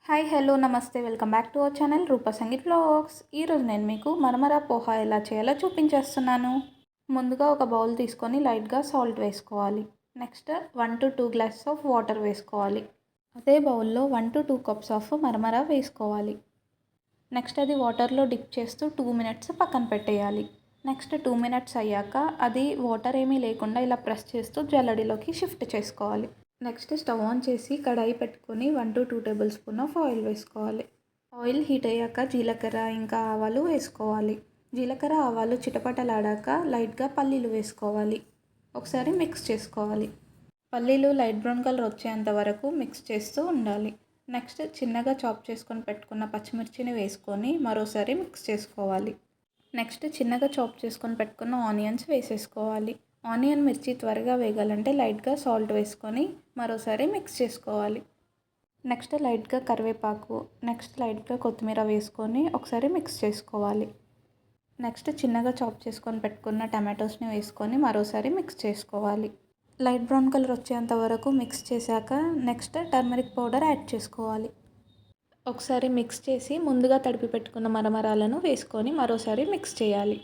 Hi hello నమస్తే welcome back to our channel Rupa Sangeet vlogs. ఈరోజు నేను మీకు మరమరా పోహా ఎలా చేయాలో చూపించేస్తున్నాను. ముందుగా ఒక బౌల్ తీసుకొని లైట్గా సాల్ట్ వేసుకోవాలి. Next 1 to 2 glasses of water వేసుకోవాలి. అదే బౌల్లో 1 to 2 కప్స్ ఆఫ్ మరమరా వేసుకోవాలి. నెక్స్ట్ అది వాటర్లో డిప్ చేస్తూ 2 minutes పక్కన పెట్టేయాలి. నెక్స్ట్ 2 minutes అయ్యాక అది వాటర్ ఏమీ లేకుండా ఇలా ప్రెస్ చేస్తూ జల్లెడలోకి షిఫ్ట్ చేసుకోవాలి. నెక్స్ట్ స్టవ్ ఆన్ చేసి కడాయి పెట్టుకొని 1 to 2 table spoon of oil వేసుకోవాలి. ఆయిల్ హీట్ అయ్యాక జీలకర్ర ఇంకా ఆవాలు వేసుకోవాలి. జీలకర్ర ఆవాలు చిటపటలాడాక లైట్గా పల్లీలు వేసుకోవాలి. ఒకసారి మిక్స్ చేసుకోవాలి. పల్లీలు లైట్ బ్రౌన్ కలర్ వచ్చేంత వరకు మిక్స్ చేస్తూ ఉండాలి. నెక్స్ట్ చిన్నగా చాప్ చేసుకొని పెట్టుకున్న పచ్చిమిర్చిని వేసుకొని మరోసారి మిక్స్ చేసుకోవాలి. నెక్స్ట్ చిన్నగా చాప్ చేసుకొని పెట్టుకున్న ఆనియన్స్ వేసేసుకోవాలి. ఆనియన్ మిర్చి త్వరగా వేగాలంటే లైట్గా సాల్ట్ వేసుకొని మరోసారి మిక్స్ చేసుకోవాలి. నెక్స్ట్ లైట్గా కరివేపాకు, నెక్స్ట్ లైట్గా కొత్తిమీర వేసుకొని ఒకసారి మిక్స్ చేసుకోవాలి. నెక్స్ట్ చిన్నగా చాప్ చేసుకొని పెట్టుకున్న టమాటోస్ని వేసుకొని మరోసారి మిక్స్ చేసుకోవాలి. లైట్ బ్రౌన్ కలర్ వచ్చేంత వరకు మిక్స్ చేశాక నెక్స్ట్ టర్మరిక్ పౌడర్ యాడ్ చేసుకోవాలి. ఒకసారి మిక్స్ చేసి ముందుగా తడిపి పెట్టుకున్న మరమరాలను వేసుకొని మరోసారి మిక్స్ చేయాలి.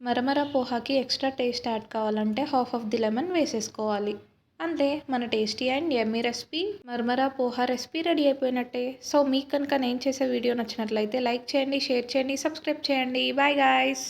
మరమరా పోహాకి ఎక్స్ట్రా టేస్ట్ యాడ్ కావాలంటే హాఫ్ ఆఫ్ ది లెమన్ వేసేసుకోవాలి. అంతే, మన టేస్టీ అండ్ యమ్మీ రెసిపీ మరమరా పోహా రెసిపీ రెడీ అయిపోయినట్టే. సో మీకు కనుక నేను చేసే వీడియో నచ్చినట్లయితే లైక్ చేయండి, షేర్ చేయండి, సబ్స్క్రైబ్ చేయండి. Bye guys.